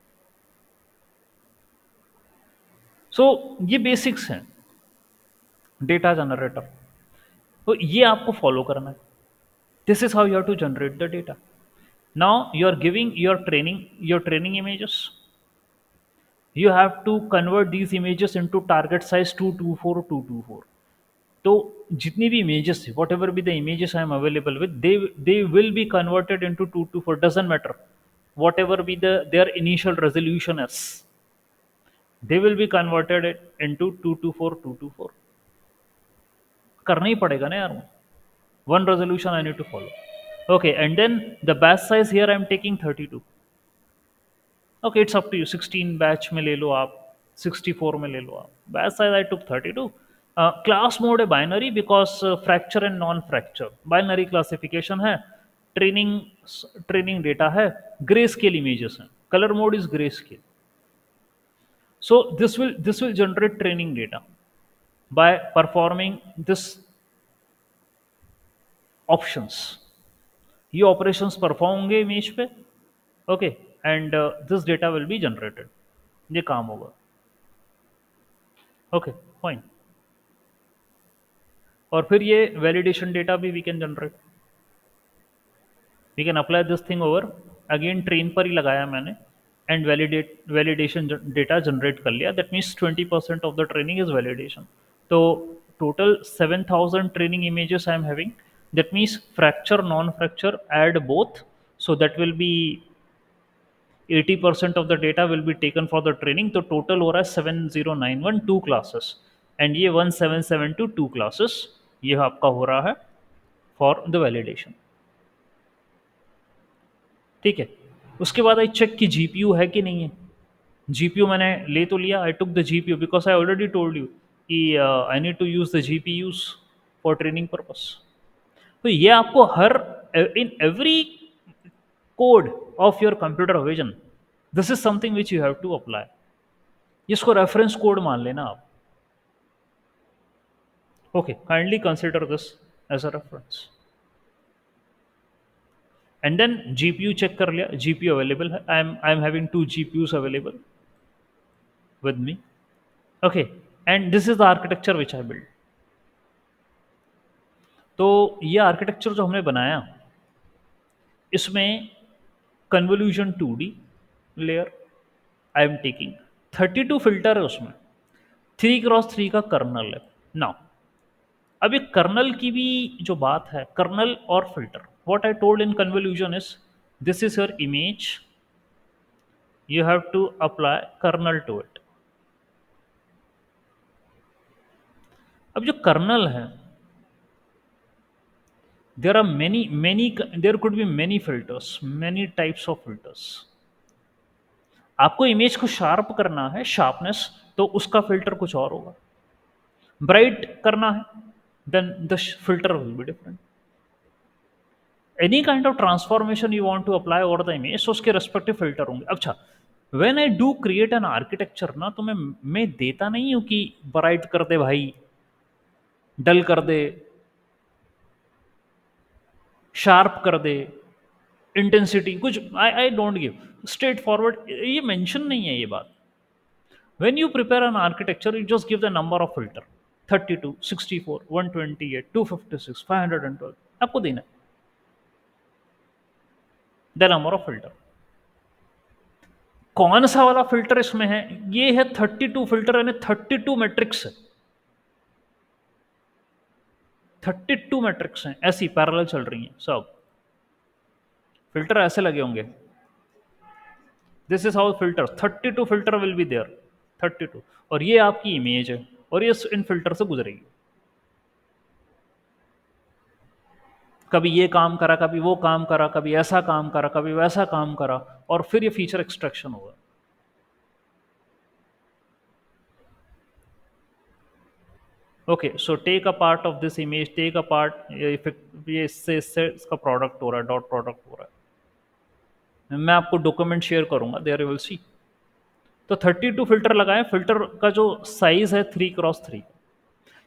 सो ये बेसिक्स हैं डेटा जनरेटर. तो ये आपको फॉलो करना है. This is how you have to generate the data. Now you are giving your training images. You have to convert these images into target size 224. तो जितनी भी images है, whatever be the images I am available with, they will be converted into 224. Doesn't matter whatever be their initial resolution is, they will be converted into 224. करना ही पड़ेगा ना यार. One resolution I need to follow. Okay, and then the batch size here I am taking 32. Okay, it's up to you. 16 batch में ले लो आप, 64 में ले लो आप. Batch size I took 32. Class mode है binary because fracture and non-fracture. Binary classification है. Training data है. Grayscale images हैं. Color mode is grayscale. So this will generate training data by performing this options. ये operations perform होंगे image पे, okay, and this data will be generated. ये काम होगा. Okay, fine. और फिर ये वैलिडेशन डेटा भी we can generate. We can apply this thing over, again train पर ही लगाया मैंने, एंड वैलिडेशन डेटा जनरेट कर लिया. That means 20% of the training is validation. तो total 7000 training images I am having. That means fracture non fracture add both, so that will be 80% of the data will be taken for the training. तो total हो रहा है 7091 2 classes, and ये 1772 2 classes. ये आपका हो रहा है फॉर द वैलिडेशन. ठीक है. उसके बाद आई चेक कि जीपीयू है कि नहीं है. जीपीयू मैंने ले तो लिया, I took the GPU because I already told you कि I need to use the GPUs for training purpose. तो ये आपको हर in every code of your computer vision, this is something which you have to apply. इसको reference code मान लेना आप. Okay, kindly consider this as a reference. And then GPU check कर लिया, जीपीयू अवेलेबल है. I am having 2 GPUs available with me. Okay, and this is the architecture which I build. तो ये architecture जो हमने बनाया, इसमें convolution 2D layer I am taking, 32 filter है उसमें, 3x3 का कर्नल है. नाउ अब ये कर्नल की भी जो बात है, कर्नल और filter, what I told in convolution is this is your image, You have to apply kernel to it. अब जो कर्नल है, there could be many filters, many types of filters. आपको इमेज को शार्प करना है, sharpness, तो उसका filter कुछ और होगा. ब्राइट करना है, then the filter will be different. Any kind of transformation you want to apply over the image, so उसके रेस्पेक्टिव फिल्टर होंगे. अच्छा, when I do create an architecture ना, तो मैं देता नहीं हूं कि ब्राइट कर दे भाई, डल कर दे, शार्प कर दे, इंटेंसिटी कुछ, I don't give. Straight forward ये मेंशन नहीं है ये बात. When you prepare an architecture, you just give the number of filter, 32, 64, 128, 256, 512, आपको देना द नंबर ऑफ फिल्टर. कौन सा वाला फिल्टर इसमें है? ये है 32 फिल्टर, यानी 32 मैट्रिक्स है. 32 मैट्रिक्स हैं, ऐसी पैरेलल चल रही हैं सब. फिल्टर ऐसे लगे होंगे. This is how filter, 32 filter will be there, 32. और ये आपकी इमेज है, और ये इन फिल्टर से गुजरेगी. कभी ये काम करा, कभी वो काम करा, कभी ऐसा काम करा, कभी वैसा काम करा, और फिर ये फीचर एक्सट्रैक्शन होगा. Okay, so take a part of this image, take a part, ये इससे इसका प्रोडक्ट हो रहा है, डॉट प्रोडक्ट हो रहा है. मैं आपको डॉक्यूमेंट शेयर करूंगा, देयर यू विल सी. तो 32 फिल्टर लगाए. फिल्टर का जो साइज है 3x3.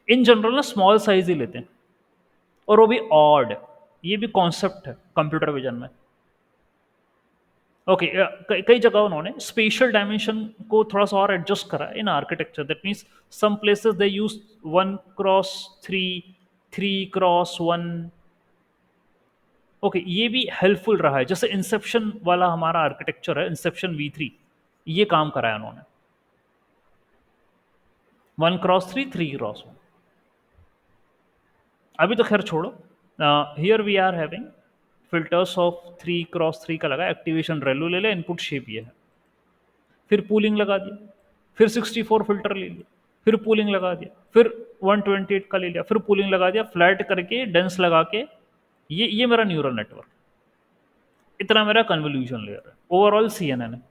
इन जनरल ना स्मॉल साइज ही लेते हैं, और वो भी ऑड. ये भी कॉन्सेप्ट है कंप्यूटर विजन में. ओके, कई जगह उन्होंने स्पेशल डायमेंशन को थोड़ा सा और एडजस्ट करा in architecture. That means some places they use 1x3, 3x1. Okay, ये भी हेल्पफुल रहा है. जैसे इंसेप्शन वाला हमारा आर्किटेक्चर है, इंसेप्शन V3, ये काम कराया उन्होंने. 1x3, 3x1. अभी तो खैर छोड़ो. Here we are having filters of 3x3 का लगा. एक्टिवेशन रेलू ले लिया, इनपुट शेप ये है, फिर पूलिंग लगा दिया, फिर 64 फिल्टर ले लिया, फिर पूलिंग लगा दिया, फिर 128 का ले लिया, फिर पूलिंग लगा दिया, फ्लैट करके डेंस लगा के. ये मेरा न्यूरल नेटवर्क, इतना मेरा कन्वोल्यूशन लेयर है. ओवरऑल CNN है.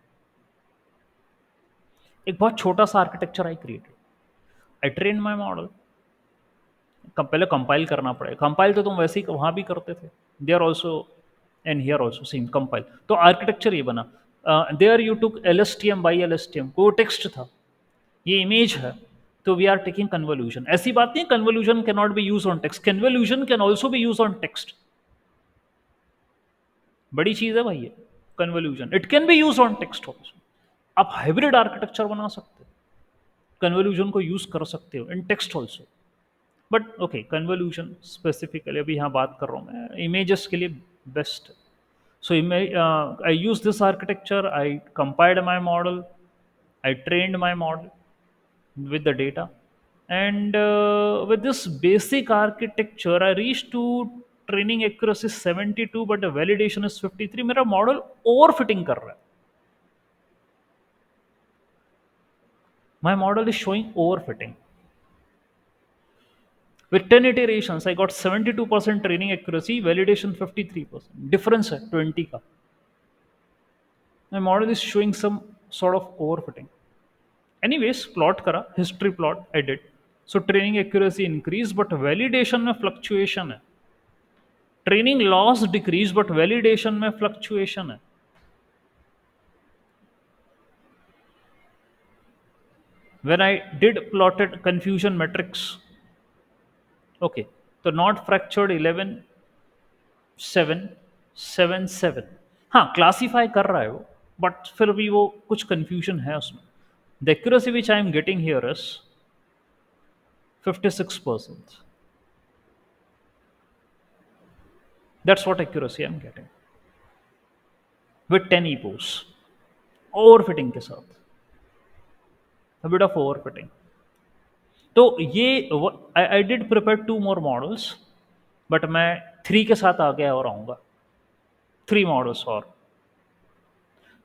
एक बहुत छोटा सा architecture I created. I train my model. पहले कंपाइल करना पड़ेगा. कंपाइल तो तुम वैसे ही वहां भी करते थे. They are also and here also same compile. तो आर्किटेक्चर ये बना. There you took LSTM bi LSTM, वो टेक्स्ट था, ये इमेज है, तो वी आर टेकिंग कन्वोल्यूशन. ऐसी बात नहीं convolution can not be use on text. Convolution can also be use on text. बड़ी चीज है भाई ये convolution. It can be use on text also. आप हाइब्रिड आर्किटेक्चर बना सकते हो, कन्वोल्यूशन को यूज कर सकते हो in text also. But okay, convolution specifically अभी यहाँ बात कर रहा हूँ मैं, इमेजेस के लिए best. So I use this architecture, I compiled my model, I trained my model with the data, and with this basic architecture I reached to training accuracy 72, but the validation is 53. मेरा model overfitting कर रहा है. My model is showing overfitting. With 10 iterations I got 72% training accuracy, validation 53%. difference है 20 का. My model is showing some sort of overfitting. Anyways, plot करा, history plot I did. So training accuracy increase, but validation में fluctuation है. Training loss decrease, but validation में fluctuation है. When I did plotted confusion matrix, okay, तो not fractured 11, 7, 7, 7. हाँ, classify कर रहा है वो, बट फिर भी वो कुछ कंफ्यूजन है उसमें. The accuracy which I am getting here is 56%. That's what accuracy I am getting with 10 EPOS. Overfitting के साथ, a bit of overfitting. तो ये I did prepare 2 more models, but मैं 3 के साथ आ गया और आऊँगा. 3 models और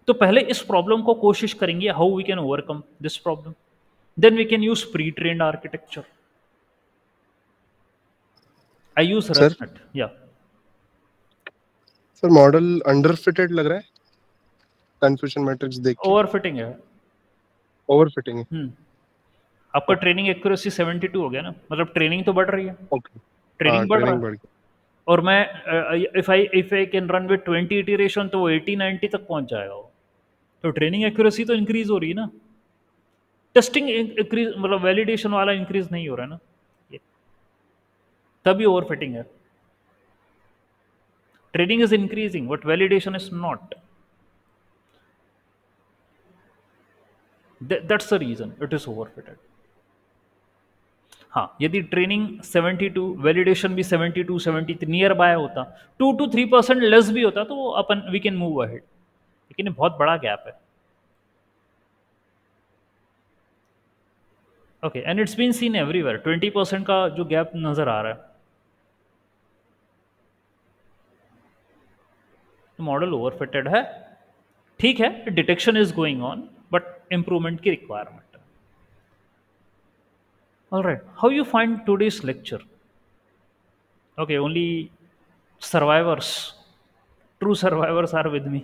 तो पहले इस प्रॉब्लम को कोशिश करेंगे how we can overcome this problem, then we can use pre trained architecture. I use sir ResNet. या सर मॉडल अंडर फिटेड लग रहा है कन्फ्यूजन मैट्रिक्स देख के. ओवर फिटिंग है. ओवर फिटिंग है. आपका ट्रेनिंग एक्यूरेसी 72 हो गया ना, मतलब ट्रेनिंग तो बढ़ रही है, ओके. हाँ ट्रेनिंग बढ़ रहा ट्रेनिंग है. बढ़ गई. और मैं if I can run with 20 iteration तो वो 80-90 तक पहुंच जाएगा वो. तो ट्रेनिंग एक्यूरेसी तो इंक्रीज हो रही है ना, टेस्टिंग इंक्रीज मतलब वैलिडेशन वाला इंक्रीज नहीं हो रहा है ना, ये तभी ओवर फिटिंग है. Training is increasing but validation is not. That's the reason it is over fitted. हाँ, यदि ट्रेनिंग 72, वैलिडेशन भी 72 73 नियर बाय होता, 2 to 3% लेस भी होता, तो वो अपन वी कैन मूव अहेड. लेकिन ये बहुत बड़ा गैप है. Okay, and it's been seen everywhere. 20% का जो गैप नजर आ रहा है, मॉडल ओवरफिटेड है. ठीक है, detection is going on but improvement की रिक्वायरमेंट है. Alright, how you find today's lecture? Okay, only survivors, true survivors are with me.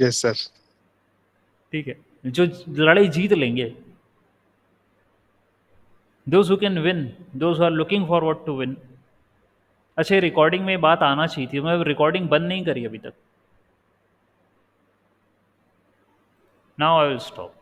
Yes sir. ठीक है, जो लड़ाई जीत लेंगे, those who can win, those who are looking forward to win. अच्छा, ये रिकॉर्डिंग में बात आना चाहिए थी, मैं रिकॉर्डिंग बंद नहीं करी अभी तक. Now I will stop.